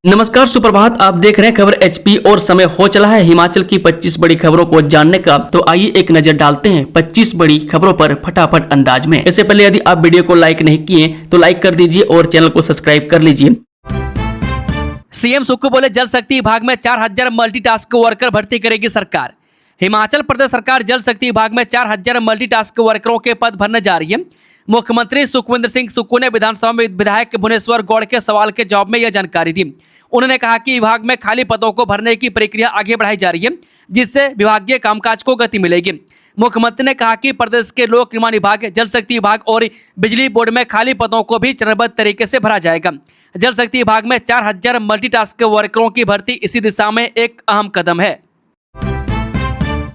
नमस्कार, सुप्रभात। आप देख रहे हैं खबर एचपी और समय हो चला है हिमाचल की 25 बड़ी खबरों को जानने का। तो आइए एक नजर डालते हैं 25 बड़ी खबरों पर फटाफट अंदाज में। इससे पहले यदि आप वीडियो को लाइक नहीं किए तो लाइक कर दीजिए और चैनल को सब्सक्राइब कर लीजिए। सीएम सुक्खू बोले, जल शक्ति विभाग में 4000 मल्टीटास्क वर्कर भर्ती करेगी सरकार। हिमाचल प्रदेश सरकार जल शक्ति विभाग में 4000 मल्टीटास्क वर्करों के पद भरने जा रही है। मुख्यमंत्री सुखविंदर सिंह सुक्खू ने विधानसभा में विधायक भुवनेश्वर गौड़ के सवाल के जवाब में यह जानकारी दी। उन्होंने कहा कि विभाग में खाली पदों को भरने की प्रक्रिया आगे बढ़ाई जा रही है, जिससे विभागीय कामकाज को गति मिलेगी। मुख्यमंत्री ने कहा कि प्रदेश के लोक निर्माण विभाग, जल शक्ति विभाग और बिजली बोर्ड में खाली पदों को भी चरणबद्ध तरीके से भरा जाएगा। जल शक्ति विभाग में 4000 मल्टीटास्क वर्करों की भर्ती इसी दिशा में एक अहम कदम है।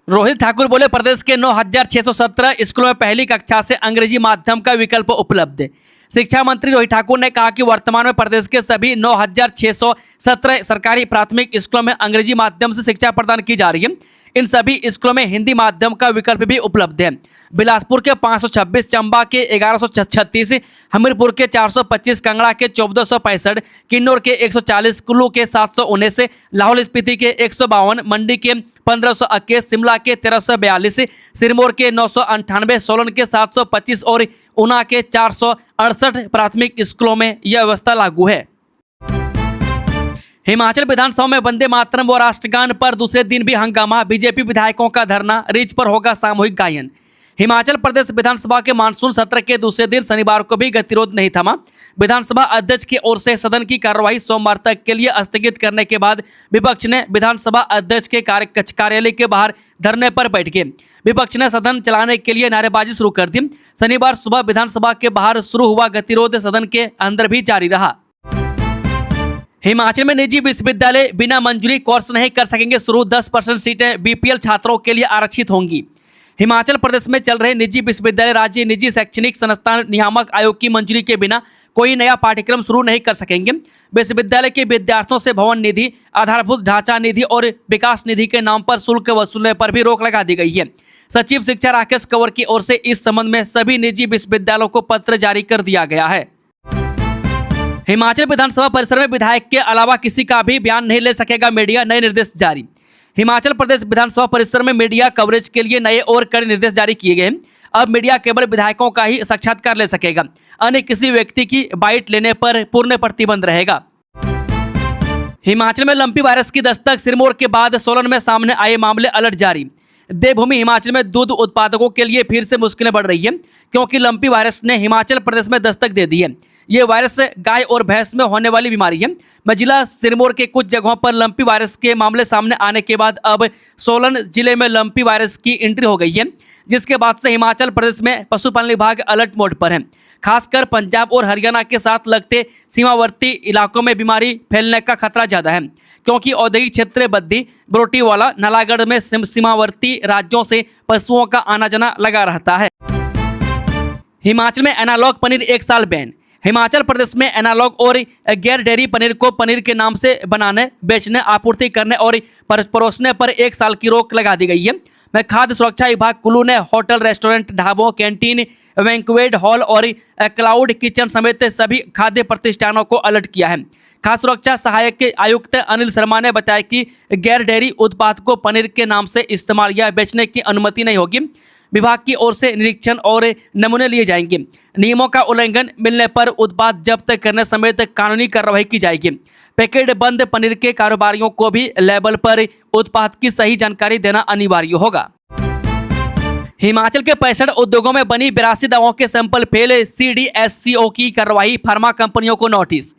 रोहित ठाकुर बोले, प्रदेश के 9617 स्कूलों में पहली कक्षा से अंग्रेजी माध्यम का विकल्प उपलब्ध। शिक्षा मंत्री रोहित ठाकुर ने कहा कि वर्तमान में प्रदेश के सभी 9617 सरकारी प्राथमिक स्कूलों में अंग्रेजी माध्यम से शिक्षा प्रदान की जा रही है। इन सभी स्कूलों में हिंदी माध्यम का विकल्प भी उपलब्ध है। बिलासपुर के 526, चंबा के 1136, हमीरपुर के 425, कांगड़ा के 1465, किन्नौर के 140, कुल्लू के 719, लाहौल स्पीति के 152, मंडी के 1521, शिमला के 1342, सिरमौर के 998, सोलन के 725 और ऊना के 468 प्राथमिक स्कूलों में यह व्यवस्था लागू है। हिमाचल विधानसभा में वंदे मातरम व राष्ट्रगान पर दूसरे दिन भी हंगामा। बीजेपी विधायकों का धरना, रिच पर होगा सामूहिक गायन। हिमाचल प्रदेश विधानसभा के मानसून सत्र के दूसरे दिन शनिवार को भी गतिरोध नहीं थमा। विधानसभा अध्यक्ष की ओर से सदन की कार्यवाही सोमवार तक के लिए स्थगित करने के बाद विपक्ष ने विधानसभा अध्यक्ष के कार्यालय के बाहर धरने पर बैठ गए। विपक्ष ने सदन चलाने के लिए नारेबाजी शुरू कर दी। शनिवार सुबह विधानसभा के बाहर शुरू हुआ गतिरोध सदन के अंदर भी जारी रहा। हिमाचल में निजी विश्वविद्यालय बिना मंजूरी कोर्स नहीं कर सकेंगे शुरू। 10% सीटें बीपीएल छात्रों के लिए आरक्षित होंगी। हिमाचल प्रदेश में चल रहे निजी विश्वविद्यालय राज्य निजी शैक्षणिक संस्थान नियामक आयोग की मंजूरी के बिना कोई नया पाठ्यक्रम शुरू नहीं कर सकेंगे। विश्वविद्यालय के विद्यार्थियों से भवन निधि, आधारभूत ढांचा निधि और विकास निधि के नाम पर शुल्क वसूलने पर भी रोक लगा दी गई है। सचिव शिक्षा राकेश कंवर की ओर से इस संबंध में सभी निजी विश्वविद्यालयों को पत्र जारी कर दिया गया है। हिमाचल विधानसभा परिसर में विधायक के अलावा किसी का भी बयान नहीं ले सकेगा मीडिया, नए निर्देश जारी। हिमाचल प्रदेश विधानसभा परिसर में मीडिया कवरेज के लिए नए और कड़े निर्देश जारी किए गए हैं। अब मीडिया केवल विधायकों का ही साक्षात्कार ले सकेगा, अन्य किसी व्यक्ति की बाइट लेने पर पूर्ण प्रतिबंध रहेगा। हिमाचल में लंपी वायरस की दस्तक, सिरमौर के बाद सोलन में सामने आए मामले, अलर्ट जारी। देवभूमि हिमाचल में दूध उत्पादकों के लिए फिर से मुश्किलें बढ़ रही है, क्योंकि लंपी वायरस ने हिमाचल प्रदेश में दस्तक दे दी है। ये वायरस गाय और भैंस में होने वाली बीमारी है। जिला सिरमौर के कुछ जगहों पर लंपी वायरस के मामले सामने आने के बाद अब सोलन जिले में लंपी वायरस की एंट्री हो गई है, जिसके बाद से हिमाचल प्रदेश में पशुपालन विभाग अलर्ट मोड पर है। खासकर पंजाब और हरियाणा के साथ लगते सीमावर्ती इलाकों में बीमारी फैलने का खतरा ज़्यादा है, क्योंकि औद्योगिक क्षेत्र बद्दी, बरोटीवाला, नालागढ़ में सीमावर्ती राज्यों से पशुओं का आना जाना लगा रहता है। हिमाचल में एनालॉग पनीर 1 साल बैन। हिमाचल प्रदेश में एनालॉग और गैर डेयरी पनीर को पनीर के नाम से बनाने, बेचने, आपूर्ति करने और परोसने पर 1 साल की रोक लगा दी गई है। खाद्य सुरक्षा विभाग कुल्लू ने होटल, रेस्टोरेंट, ढाबों, कैंटीन, बैंक्वेट हॉल और क्लाउड किचन समेत सभी खाद्य प्रतिष्ठानों को अलर्ट किया है। खाद्य सुरक्षा सहायक आयुक्त अनिल शर्मा ने बताया कि गैर डेयरी उत्पाद को पनीर के नाम से इस्तेमाल या बेचने की अनुमति नहीं होगी। विभाग की ओर से निरीक्षण और नमूने लिए जाएंगे। नियमों का उल्लंघन मिलने पर उत्पाद जब्त करने समेत कानूनी कार्रवाई की जाएगी। पैकेट बंद पनीर के कारोबारियों को भी लेबल पर उत्पाद की सही जानकारी देना अनिवार्य होगा। हिमाचल के 65 उद्योगों में बनी 82 दवाओं के सैंपल फेल, CDSCO की कार्रवाई, फार्मा कंपनियों को नोटिस।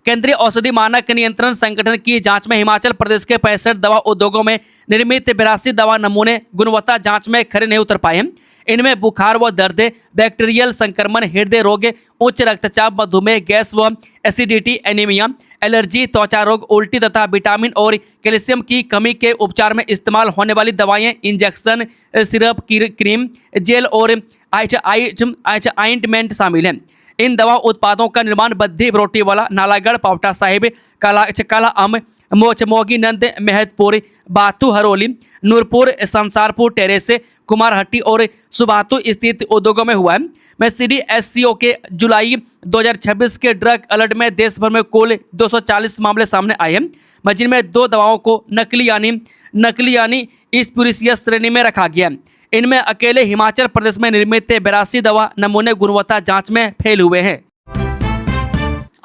केंद्रीय औषधि मानक नियंत्रण संगठन की जांच में हिमाचल प्रदेश के 65 दवा उद्योगों में निर्मित 82 दवा नमूने गुणवत्ता जांच में खरे नहीं उतर पाए हैं। इनमें बुखार व दर्द, बैक्टीरियल संक्रमण, हृदय रोग, उच्च रक्तचाप, मधुमेह, गैस व एसिडिटी, एनीमिया, एलर्जी, त्वचा रोग, उल्टी तथा विटामिन और कैल्शियम की कमी के उपचार में इस्तेमाल होने वाली दवाएं, इंजेक्शन, सिरप, क्रीम, जेल और आइंटमेंट शामिल हैं। इन दवा उत्पादों का निर्माण बद्धी बरोटीवाला, नालागढ़, पावटा साहिब, काला अम, मोगी नंद, महतपुर, बाथू हरोली, नूरपुर, संसारपुर, टेरेसे, कुमारहट्टी और सुबातू स्थित उद्योगों में हुआ है। मैं CDSCO के जुलाई 2026 के ड्रग अलर्ट में देश भर में कुल 240 मामले सामने आए हैं, जिनमें 2 दवाओं को नकली यानी स्प्यूरियस श्रेणी में रखा गया है। इनमें अकेले हिमाचल प्रदेश में निर्मित 82 दवा नमूने गुणवत्ता जांच में फेल हुए हैं।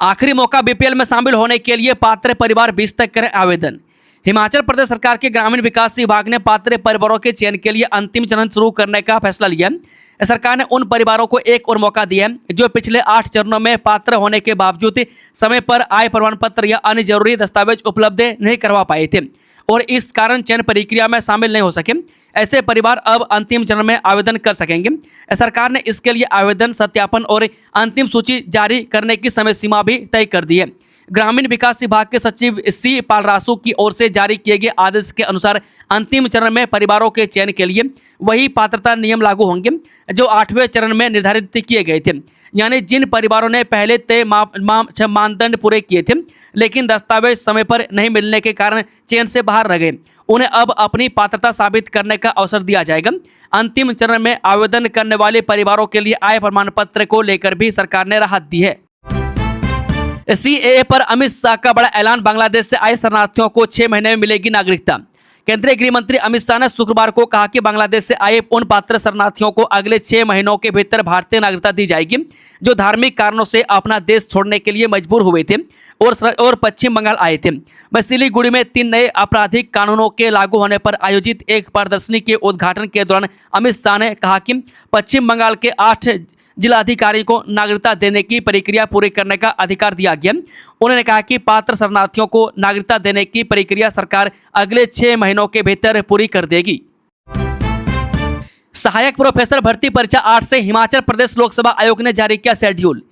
आखिरी मौका BPL में शामिल होने के लिए पात्र परिवार 20 तक करें आवेदन। हिमाचल प्रदेश सरकार के ग्रामीण विकास विभाग ने पात्र परिवारों के चयन के लिए अंतिम चरण शुरू करने का फैसला लिया है। सरकार ने उन परिवारों को एक और मौका दिया है जो पिछले 8 चरणों में पात्र होने के बावजूद समय पर आय प्रमाण पत्र या अन्य जरूरी दस्तावेज उपलब्ध नहीं करवा पाए थे और इस कारण चयन प्रक्रिया में शामिल नहीं हो सके। ऐसे परिवार अब अंतिम चरण में आवेदन कर सकेंगे। सरकार ने इसके लिए आवेदन सत्यापन और अंतिम सूची जारी करने की समय सीमा भी तय कर दी है। ग्रामीण विकास विभाग के सचिव C पालरासु की ओर से जारी किए गए आदेश के अनुसार अंतिम चरण में परिवारों के चयन के लिए वही पात्रता नियम लागू होंगे जो 8वें चरण में निर्धारित किए गए थे, यानी जिन परिवारों ने पहले तय मानदंड पूरे किए थे लेकिन दस्तावेज समय पर नहीं मिलने के कारण चयन से बाहर रह गए, उन्हें अब अपनी पात्रता साबित करने का अवसर दिया जाएगा। अंतिम चरण में आवेदन करने वाले परिवारों के लिए आय प्रमाण पत्र को लेकर भी सरकार ने राहत दी है। CAA पर अमित शाह का बड़ा ऐलान, बांग्लादेश से आए शरणार्थियों को 6 महीने में मिलेगी नागरिकता। केंद्रीय गृह मंत्री अमित शाह ने शुक्रवार को कहा कि बांग्लादेश से आए उन पात्र शरणार्थियों को अगले 6 महीनों के भीतर भारतीय नागरिकता दी जाएगी जो धार्मिक कारणों से अपना देश छोड़ने के लिए मजबूर हुए थे और पश्चिम बंगाल आए थे। सिलीगुड़ी में 3 नए आपराधिक कानूनों के लागू होने पर आयोजित एक प्रदर्शनी के उद्घाटन के दौरान अमित शाह ने कहा कि पश्चिम बंगाल के 8 जिलाधिकारी को नागरिकता देने की प्रक्रिया पूरी करने का अधिकार दिया गया। उन्होंने कहा कि पात्र शरणार्थियों को नागरिकता देने की प्रक्रिया सरकार अगले 6 महीनों के भीतर पूरी कर देगी। सहायक प्रोफेसर भर्ती परीक्षा 8 से हिमाचल प्रदेश लोकसभा आयोग ने जारी किया शेड्यूल।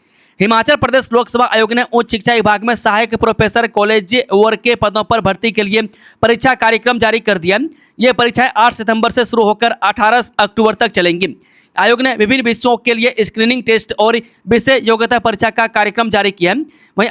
हिमाचल प्रदेश लोकसभा आयोग ने उच्च शिक्षा विभाग में सहायक प्रोफेसर कॉलेज वर्ग के पदों पर भर्ती के लिए परीक्षा कार्यक्रम जारी कर दिया। ये परीक्षाएं 8 सितंबर से शुरू होकर 18 अक्टूबर तक चलेंगी। आयोग ने विभिन्न विषयों के लिए स्क्रीनिंग टेस्ट और विषय योग्यता परीक्षा का कार्यक्रम जारी किया है। वहीं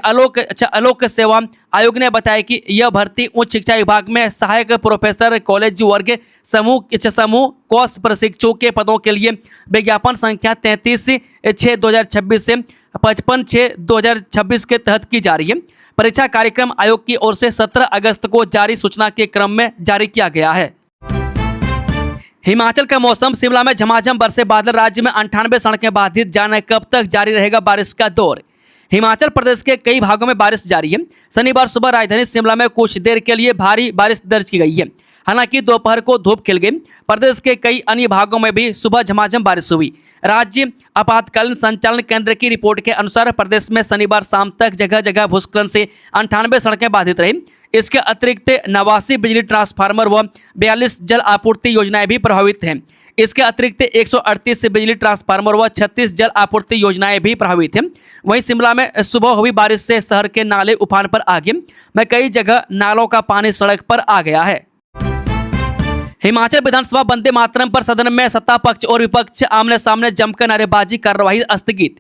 आलोक सेवा आयोग ने बताया कि यह भर्ती उच्च शिक्षा विभाग में सहायक प्रोफेसर कॉलेज वर्ग समूह कोर्स प्रशिक्षु के पदों के लिए विज्ञापन संख्या 33/6/2026 से 55/6/2026 के तहत की जा रही है। परीक्षा कार्यक्रम आयोग की ओर से 17 अगस्त को जारी सूचना के क्रम में जारी किया गया है। हिमाचल का मौसम, शिमला में झमाझम बरसे बादल, राज्य में 98 सड़कें बाधित, जाने कब तक जारी रहेगा बारिश का दौर। हिमाचल प्रदेश के कई भागों में बारिश जारी है। शनिवार सुबह राजधानी शिमला में कुछ देर के लिए भारी बारिश दर्ज की गई है, हालांकि दोपहर को धूप खिल गई। प्रदेश के कई अन्य भागों में भी सुबह झमाझम बारिश हुई। राज्य आपातकालीन संचालन केंद्र की रिपोर्ट के अनुसार प्रदेश में शनिवार शाम तक जगह जगह भूस्खलन से 98 सड़कें बाधित रही। इसके अतिरिक्त 89 बिजली ट्रांसफार्मर व 42 जल आपूर्ति योजनाएं भी प्रभावित हैं। इसके अतिरिक्त 138 बिजली ट्रांसफार्मर व 36 जल आपूर्ति योजनाएं भी प्रभावित हैं। वहीं शिमला में सुबह हुई बारिश से शहर के नाले उफान पर आ गए, में कई जगह नालों का पानी सड़क पर आ गया है। हिमाचल विधानसभा वंदे मातरम पर सदन में सत्ता पक्ष और विपक्ष आमने सामने जमकर नारेबाजी, कार्यवाही स्थगित।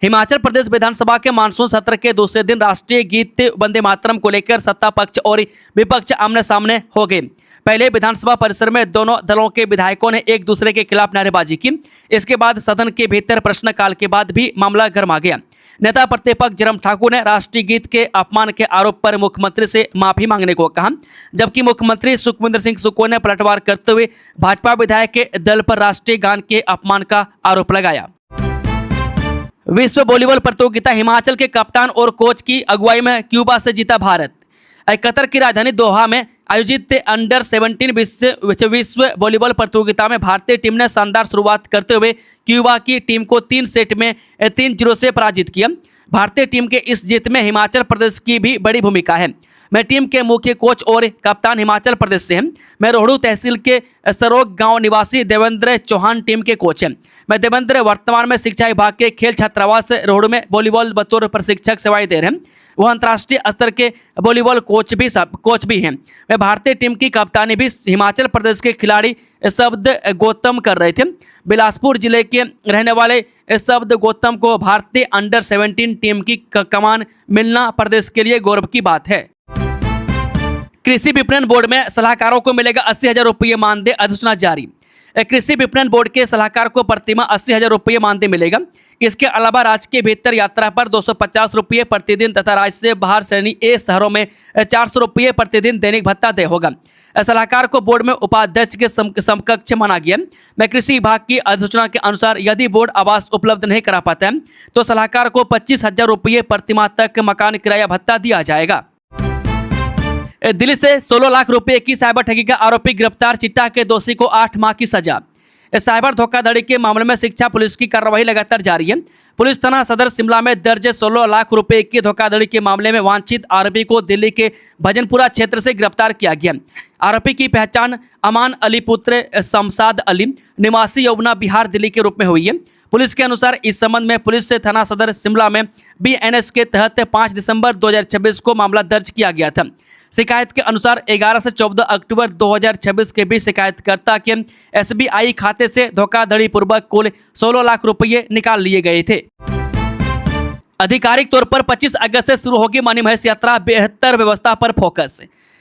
हिमाचल प्रदेश विधानसभा के मानसून सत्र के दूसरे दिन राष्ट्रीय गीत वंदे मातरम को लेकर सत्ता पक्ष और विपक्ष आमने सामने हो गए। पहले विधानसभा परिसर में दोनों दलों के विधायकों ने एक दूसरे के खिलाफ नारेबाजी की। इसके बाद सदन के भीतर प्रश्नकाल के बाद भी मामला गर्मा गया। नेता प्रतिपक्ष जयराम ठाकुर ने राष्ट्रीय गीत के अपमान के आरोप पर मुख्यमंत्री से माफी मांगने को कहा, जबकि मुख्यमंत्री सुखविंदर सिंह सुक्खू ने पलटवार करते हुए भाजपा विधायक के दल पर राष्ट्रीय गान के अपमान का आरोप लगाया। विश्व वॉलीबॉल प्रतियोगिता, हिमाचल के कप्तान और कोच की अगुवाई में क्यूबा से जीता भारत। कतर की राजधानी दोहा में आयोजित अंडर 17 विश्व वॉलीबॉल प्रतियोगिता में भारतीय टीम ने शानदार शुरुआत करते हुए क्यूबा की टीम को 3 सेट में 3-0 से पराजित किया। भारतीय टीम के इस जीत में हिमाचल प्रदेश की भी बड़ी भूमिका है। मैं टीम के मुख्य कोच और कप्तान हिमाचल प्रदेश से हैं। मैं रोहड़ू तहसील के सरोग गांव निवासी देवेंद्र चौहान टीम के कोच हैं। मैं देवेंद्र वर्तमान में शिक्षा विभाग के खेल छात्रावास रोड में वॉलीबॉल बतौर प्रशिक्षक सेवाएं दे रहे हैं। वह अंतर्राष्ट्रीय स्तर के वॉलीबॉल कोच भी हैं। वह भारतीय टीम की कप्तानी भी हिमाचल प्रदेश के खिलाड़ी शब्द गौतम कर रहे थे। बिलासपुर जिले के रहने वाले शब्द गौतम को भारतीय अंडर 17 टीम की कमान मिलना प्रदेश के लिए गौरव की बात है। कृषि विपणन बोर्ड में सलाहकारों को मिलेगा 80,000 रुपये मानदेय, अधिसूचना जारी। कृषि विपणन बोर्ड के सलाहकार को प्रतिमाह 80,000 रुपये मानदेय मिलेगा। इसके अलावा राज्य के भीतर यात्रा पर 250 रुपये प्रतिदिन तथा राज्य से बाहर श्रेणी ए शहरों में 400 रुपये प्रतिदिन दैनिक भत्ता देय होगा। सलाहकार को बोर्ड में उपाध्यक्ष के समकक्ष माना गया। मैं कृषि विभाग की अधिसूचना के अनुसार यदि बोर्ड आवास उपलब्ध नहीं करा पाता है तो सलाहकार को 25,000 रुपये प्रतिमाह तक मकान किराया भत्ता दिया जाएगा। दिल्ली से 16 लाख रुपए की साइबर ठगी का आरोपी गिरफ्तार, चिट्टा के दोषी को 8 माह की सजा। साइबर धोखाधड़ी के मामले में शिक्षा पुलिस की कार्रवाई लगातार जारी है। पुलिस थाना सदर शिमला में दर्ज 16 लाख रुपए की धोखाधड़ी के मामले में वांछित आरोपी को दिल्ली के भजनपुरा क्षेत्र से गिरफ्तार किया गया। आरोपी की पहचान अमान अली पुत्र शमशाद अली निवासी यमुना बिहार दिल्ली के रूप में हुई है। पुलिस के अनुसार इस संबंध में पुलिस से थाना सदर शिमला में BNS के तहत 5 दिसंबर 2026 को मामला दर्ज किया गया था। शिकायत के अनुसार 11 से 14 अक्टूबर 2026 के बीच शिकायतकर्ता के SBI खाते से धोखाधड़ी पूर्वक कुल 16 लाख रुपये निकाल लिए गए थे। आधिकारिक तौर पर 25 अगस्त से शुरू होगी मणि महेश यात्रा, बेहतर व्यवस्था पर फोकस।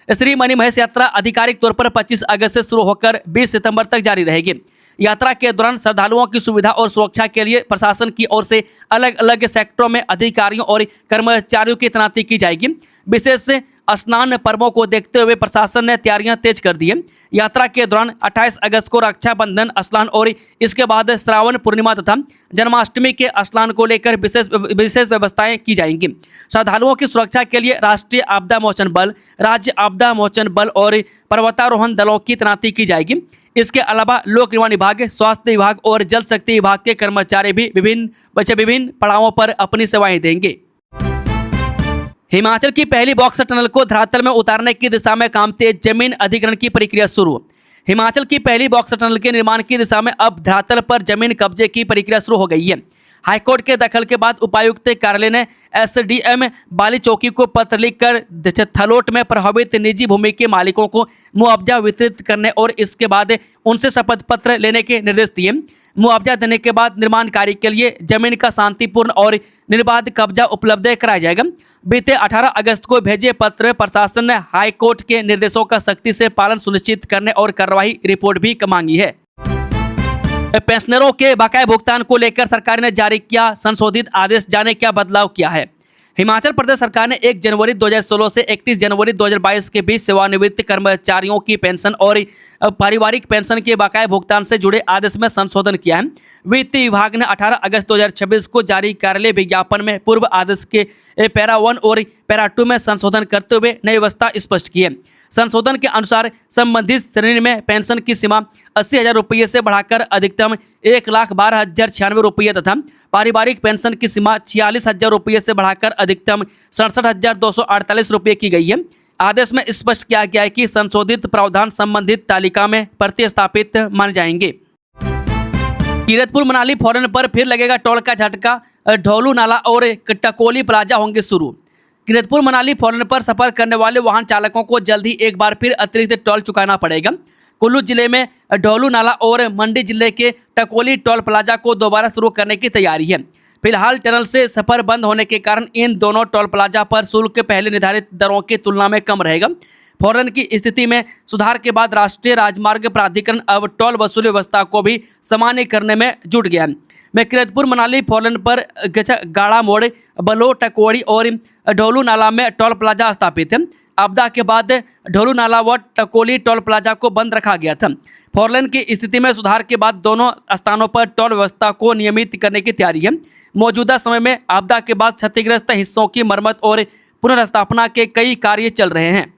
श्री मणि महेश यात्रा आधिकारिक तौर पर 25 अगस्त से शुरू होकर 20 सितंबर तक जारी रहेगी। यात्रा के दौरान श्रद्धालुओं की सुविधा और सुरक्षा के लिए प्रशासन की ओर से अलग अलग सेक्टरों में अधिकारियों और कर्मचारियों की तैनाती की जाएगी। विशेष स्नान पर्वों को देखते हुए प्रशासन ने तैयारियां तेज कर दी है। यात्रा के दौरान 28 अगस्त को रक्षाबंधन स्नान और इसके बाद श्रावण पूर्णिमा तथा जन्माष्टमी के स्नान को लेकर विशेष व्यवस्थाएं की जाएंगी। श्रद्धालुओं की सुरक्षा के लिए राष्ट्रीय आपदा मोचन बल, राज्य आपदा मोचन बल और पर्वतारोहण दलों की तैनाती की जाएगी। इसके अलावा लोक निर्माण विभाग, स्वास्थ्य विभाग और जल शक्ति विभाग के कर्मचारी भी विभिन्न पड़ावों पर अपनी सेवाएं देंगे। हिमाचल की पहली बॉक्सर टनल को धरातल में उतारने की दिशा में काम तेज, जमीन अधिग्रहण की प्रक्रिया शुरू। हिमाचल की पहली बॉक्सर टनल के निर्माण की दिशा में अब धरातल पर जमीन कब्जे की प्रक्रिया शुरू हो गई है। हाईकोर्ट के दखल के बाद उपायुक्त कार्यालय ने SDM बाली चौकी को पत्र लिखकर थलोट में प्रभावित निजी भूमि के मालिकों को मुआवजा वितरित करने और इसके बाद उनसे शपथ पत्र लेने के निर्देश दिए। मुआवजा देने के बाद निर्माण कार्य के लिए जमीन का शांतिपूर्ण और निर्बाध कब्जा उपलब्ध कराया जाएगा। बीते 18 अगस्त को भेजे पत्र प्रशासन ने हाईकोर्ट के निर्देशों का सख्ती से पालन सुनिश्चित करने और कार्रवाई रिपोर्ट भी मांगी है। पेंशनरों के बकाया भुगतान को लेकर सरकार ने जारी किया संशोधित आदेश, जाने क्या बदलाव किया है। हिमाचल प्रदेश सरकार ने 1 जनवरी 2016 से 31 जनवरी 2022 के बीच सेवानिवृत्त कर्मचारियों की पेंशन और पारिवारिक पेंशन के बकाया भुगतान से जुड़े आदेश में संशोधन किया है। वित्त विभाग ने 18 अगस्त 2026 को जारी कार्यालय विज्ञापन में पूर्व आदेश के पैरा 1 और पैरा 2 में संशोधन करते हुए नई व्यवस्था स्पष्ट की है। संशोधन के अनुसार संबंधित श्रेणी में पेंशन की सीमा 80,000 रुपये से बढ़ाकर अधिकतम 1,12,096 रुपये तथा पारिवारिक पेंशन की सीमा 46,000 रुपये से बढ़ाकर अधिकतम 67,248 रुपये की गई है। आदेश में स्पष्ट किया गया है कि संशोधित प्रावधान संबंधित तालिका में प्रतिस्थापित माने जाएंगे। कीरतपुर मनाली फॉरन पर फिर लगेगा टोल का झटका, ढोलू नाला और टकोली प्लाजा होंगे शुरू। कीरतपुर मनाली फॉरन पर सफर करने वाले वाहन चालकों को जल्द ही एक बार फिर अतिरिक्त टोल चुकाना पड़ेगा। कुल्लू जिले में ढोलू नाला और मंडी जिले के टकोली टोल प्लाजा को दोबारा शुरू करने की तैयारी है। फिलहाल टनल से सफर बंद होने के कारण इन दोनों टोल प्लाजा पर शुल्क पहले निर्धारित दरों की तुलना में कम रहेगा। फॉरन की स्थिति में सुधार के बाद राष्ट्रीय राजमार्ग प्राधिकरण अब टोल वसूली व्यवस्था को भी सामान्य करने में जुट गया है। मैं कीरतपुर मनाली फॉरन पर गाड़ा मोड़, बलो, टकोड़ी और ढोलू नाला में टोल प्लाजा स्थापित है। आपदा के बाद ढोलू नाला व टकोली टोल प्लाजा को बंद रखा गया था। फोरलेन की स्थिति में सुधार के बाद दोनों स्थानों पर टोल व्यवस्था को नियमित करने की तैयारी है। मौजूदा समय में आपदा के बाद क्षतिग्रस्त हिस्सों की मरम्मत और पुनर्स्थापना के कई कार्य चल रहे हैं।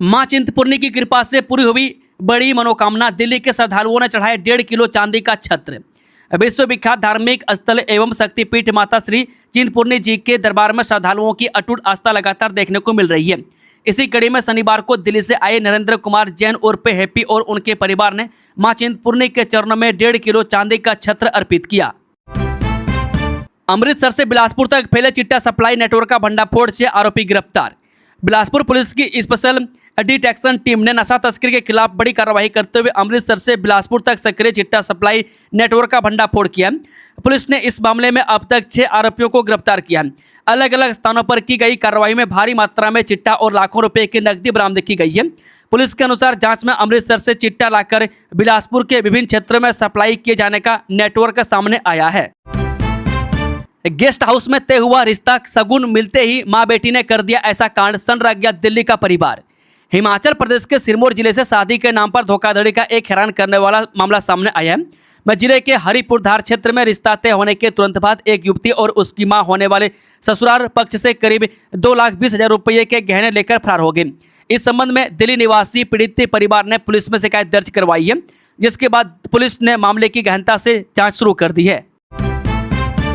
मां चिंतपूर्णी की कृपा से पूरी हुई बड़ी मनोकामना, दिल्ली के श्रद्धालुओं ने चढ़ाया 1.5 किलो चांदी का छत्र। विश्व विख्यात धार्मिक स्थल एवं शक्तिपीठ माता श्री चिंतपूर्णी जी के दरबार में श्रद्धालुओं की अटूट आस्था लगातार देखने को मिल रही है। इसी कड़ी में शनिवार को दिल्ली से आए नरेंद्र कुमार जैन उर्फ हैप्पी और उनके परिवार ने मां चिंतपूर्णी के चरणों में 1.5 किलो चांदी का छत्र अर्पित किया। अमृतसर से बिलासपुर तक फैले चिट्टा सप्लाई नेटवर्क का भंडाफोड़ से आरोपी गिरफ्तार। बिलासपुर पुलिस की स्पेशल डिटेक्शन टीम ने नशा तस्करी के खिलाफ बड़ी कार्रवाई करते हुए अमृतसर से बिलासपुर तक सक्रिय चिट्टा सप्लाई नेटवर्क का भंडाफोड़ किया। पुलिस ने इस मामले में अब तक 6 आरोपियों को गिरफ्तार किया। अलग अलग स्थानों पर की गई कार्रवाई में भारी मात्रा में चिट्टा और लाखों रुपए की नकदी बरामद की गई है। पुलिस के अनुसार जांच में अमृतसर से चिट्टा लाकर बिलासपुर के विभिन्न क्षेत्रों में सप्लाई किए जाने का नेटवर्क सामने आया है। गेस्ट हाउस में तय हुआ रिश्ता, शगुन मिलते ही मां बेटी ने कर दिया ऐसा कांड, सन रह गया दिल्ली का परिवार। हिमाचल प्रदेश के सिरमौर जिले से शादी के नाम पर धोखाधड़ी का एक हैरान करने वाला मामला सामने आया है। मैं जिले के हरिपुरधार क्षेत्र में रिश्ता तय होने के तुरंत बाद एक युवती और उसकी मां होने वाले ससुराल पक्ष से करीब 2,20,000 रुपये के गहने लेकर फरार हो गए। इस संबंध में दिल्ली निवासी पीड़ित परिवार ने पुलिस में शिकायत दर्ज करवाई है, जिसके बाद पुलिस ने मामले की गहनता से जाँच शुरू कर दी है।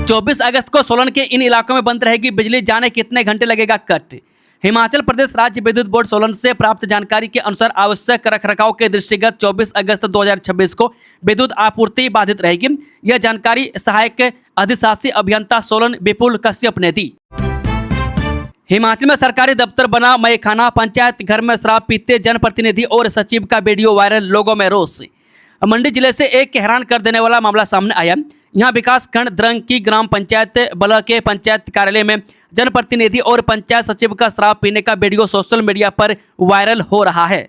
24 अगस्त को सोलन के इन इलाकों में बंद रहेगी बिजली, जाने कितने घंटे लगेगा कट। हिमाचल प्रदेश राज्य विद्युत बोर्ड सोलन से प्राप्त जानकारी के अनुसार आवश्यक रखरखाव के दृष्टिगत 24 अगस्त 2026 को विद्युत आपूर्ति बाधित रहेगी। यह जानकारी सहायक अधिशासी अभियंता सोलन विपुल कश्यप ने दी। हिमाचल में सरकारी दफ्तर बना मैखाना, पंचायत घर में शराब पीते जनप्रतिनिधि और सचिव का वीडियो वायरल, लोगों में रोष। मंडी जिले से एक हैरान कर देने वाला मामला सामने आया। यहां विकास खंड द्रंग की ग्राम पंचायत बला के पंचायत कार्यालय में जनप्रतिनिधि और पंचायत सचिव का शराब पीने का वीडियो सोशल मीडिया पर वायरल हो रहा है।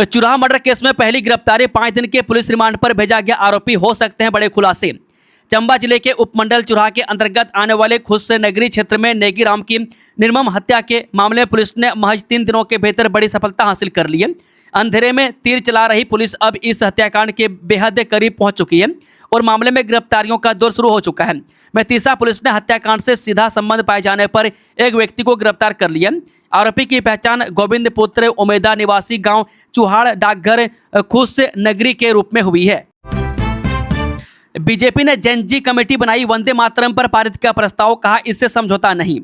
चुराह मर्डर केस में पहली गिरफ्तारी, 5 दिन के पुलिस रिमांड पर भेजा गया आरोपी, हो सकते हैं बड़े खुलासे। चंबा जिले के उपमंडल चुराह के अंतर्गत आने वाले खुद नगरी क्षेत्र में नेगी राम की निर्मम हत्या के मामले में पुलिस ने महज 3 दिनों के भीतर बड़ी सफलता हासिल कर ली है। अंधेरे में तीर चला रही पुलिस अब इस हत्याकांड के बेहद करीब पहुंच चुकी है और मामले में गिरफ्तारियों का दौर शुरू हो चुका है। मेतीसा पुलिस ने हत्याकांड से सीधा संबंध पाए जाने पर एक व्यक्ति को गिरफ्तार कर लिया। आरोपी की पहचान गोविंद पुत्र उमेदा निवासी गांव चुहाड़ डाकघर खुद नगरी के रूप में हुई है। बीजेपी ने जेनजी कमेटी बनाई, वंदे मातरम पर पारित का प्रस्ताव, कहा इससे समझौता नहीं।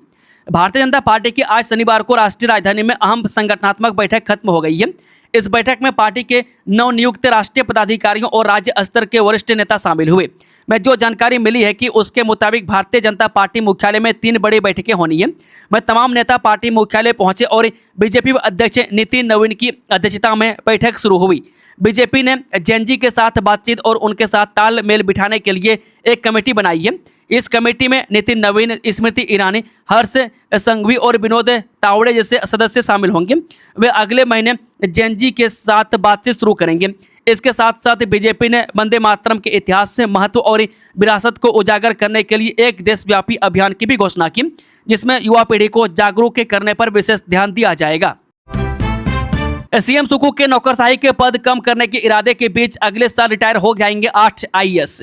भारतीय जनता पार्टी की आज शनिवार को राष्ट्रीय राजधानी में अहम संगठनात्मक बैठक खत्म हो गई है। इस बैठक में पार्टी के नवनियुक्त राष्ट्रीय पदाधिकारियों और राज्य स्तर के वरिष्ठ नेता शामिल हुए। मैं जो जानकारी मिली है कि उसके मुताबिक भारतीय जनता पार्टी मुख्यालय में 3 बड़ी बैठकें होनी है। मैं तमाम नेता पार्टी मुख्यालय पहुंचे और बीजेपी अध्यक्ष नितिन नवीन की अध्यक्षता में बैठक शुरू हुई। बीजेपी ने जेनजी के साथ बातचीत और उनके साथ तालमेल बिठाने के लिए एक कमेटी बनाई है। इस कमेटी में नितिन नवीन, स्मृति ईरानी, हर्ष संघवी और विनोद तावड़े जैसे सदस्य शामिल होंगे। वे अगले महीने जेनजी के साथ बातचीत शुरू करेंगे। इसके साथ साथ बीजेपी ने वंदे मातरम के इतिहास से महत्व और विरासत को उजागर करने के लिए एक देशव्यापी अभियान की भी घोषणा की, जिसमें युवा पीढ़ी को जागरूक करने पर विशेष ध्यान दिया जाएगा। सीएम सुक्खू के नौकरशाही के पद कम करने के इरादे के बीच अगले साल रिटायर हो जाएंगे 8 IAS।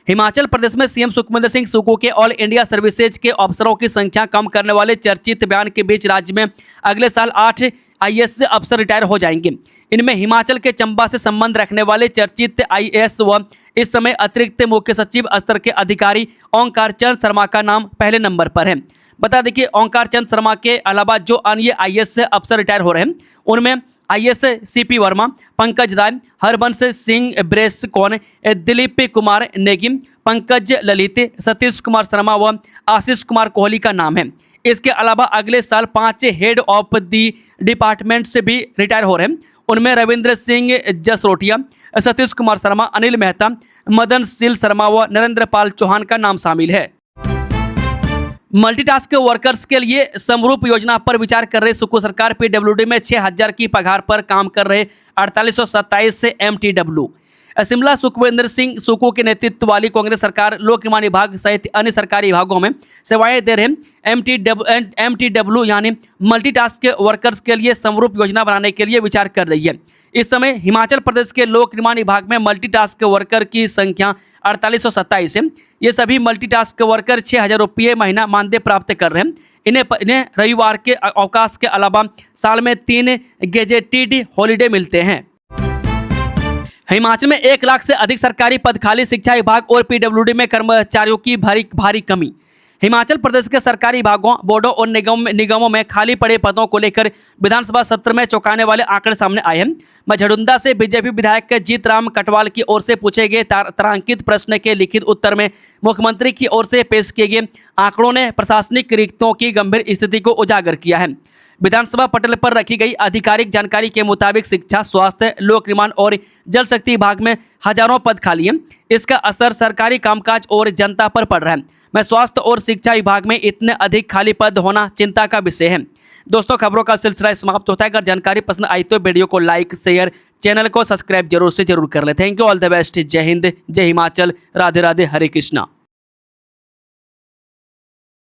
हिमाचल प्रदेश में सीएम सुखविंदर सिंह सुक्खू के ऑल इंडिया सर्विसेज के अफसरों की संख्या कम करने वाले चर्चित बयान के बीच राज्य में अगले साल 8 IAS अफसर रिटायर हो जाएंगे। इनमें हिमाचल के चंबा से संबंध रखने वाले चर्चित IAS व इस समय अतिरिक्त मुख्य सचिव स्तर के अधिकारी ओंकार चंद शर्मा का नाम पहले नंबर पर है। बता दें कि ओंकार चंद शर्मा के अलावा जो अन्य IAS अफसर रिटायर हो रहे हैं उनमें IAS CP वर्मा, पंकज राय, हरबंश सिंह ब्रेसकोन, दिलीप कुमार नेगी, पंकज ललित, सतीश कुमार शर्मा व आशीष कुमार कोहली का नाम है। इसके अलावा अगले साल 5 हेड ऑफ दी डिपार्टमेंट से भी रिटायर हो रहे हैं। उनमें रविंद्र सिंह जसरोटिया, सतीश कुमार शर्मा, अनिल मेहता, मदन शील शर्मा व नरेंद्र पाल चौहान का नाम शामिल है। मल्टीटास्क वर्कर्स के लिए समरूप योजना पर विचार कर रही सुक्खू सरकार PWD में 6,000 की पगार पर काम कर रहे 4827 से MTW। शिमला सुखविंदर सिंह सुक्खू के नेतृत्व वाली कांग्रेस सरकार लोक निर्माण विभाग सहित अन्य सरकारी विभागों में सेवाएं दे रहे MTW यानी मल्टीटास्क वर्कर्स के लिए समरूप योजना बनाने के लिए विचार कर रही है। इस समय हिमाचल प्रदेश के लोक निर्माण विभाग में मल्टीटास्क वर्कर की संख्या 4827 है। ये सभी मल्टीटास्क वर्कर 6,000 रुपये महीना मानदेय प्राप्त कर रहे हैं। इन्हें रविवार के अवकाश के अलावा साल में 3 गेजेटेड हॉलीडे मिलते हैं। हिमाचल में 1 लाख से अधिक सरकारी पद खाली, शिक्षा विभाग और पीडब्ल्यूडी में कर्मचारियों की भारी कमी। हिमाचल प्रदेश के सरकारी विभागों, बोर्डों और निगमों में खाली पड़े पदों को लेकर विधानसभा सत्र में चौंकाने वाले आंकड़े सामने आए हैं। मझड़ुंडा से बीजेपी विधायक जीत राम कटवाल की ओर से पूछे गए तारांकित प्रश्न के लिखित उत्तर में मुख्यमंत्री की ओर से पेश किए गए आंकड़ों ने प्रशासनिक रिक्तों की गंभीर स्थिति को उजागर किया है। विधानसभा पटल पर रखी गई आधिकारिक जानकारी के मुताबिक शिक्षा, स्वास्थ्य, लोक निर्माण और जल शक्ति विभाग में हजारों पद खाली हैं। इसका असर सरकारी कामकाज और जनता पर पड़ रहा है। मैं स्वास्थ्य और शिक्षा विभाग में इतने अधिक खाली पद होना चिंता का विषय है। दोस्तों, खबरों का सिलसिला समाप्त होता है। अगर जानकारी पसंद आई तो वीडियो को लाइक, शेयर, चैनल को सब्सक्राइब जरूर कर ले। Thank you, all the best. जय हिंद, जय हिमाचल, राधे राधे, हरे कृष्णा।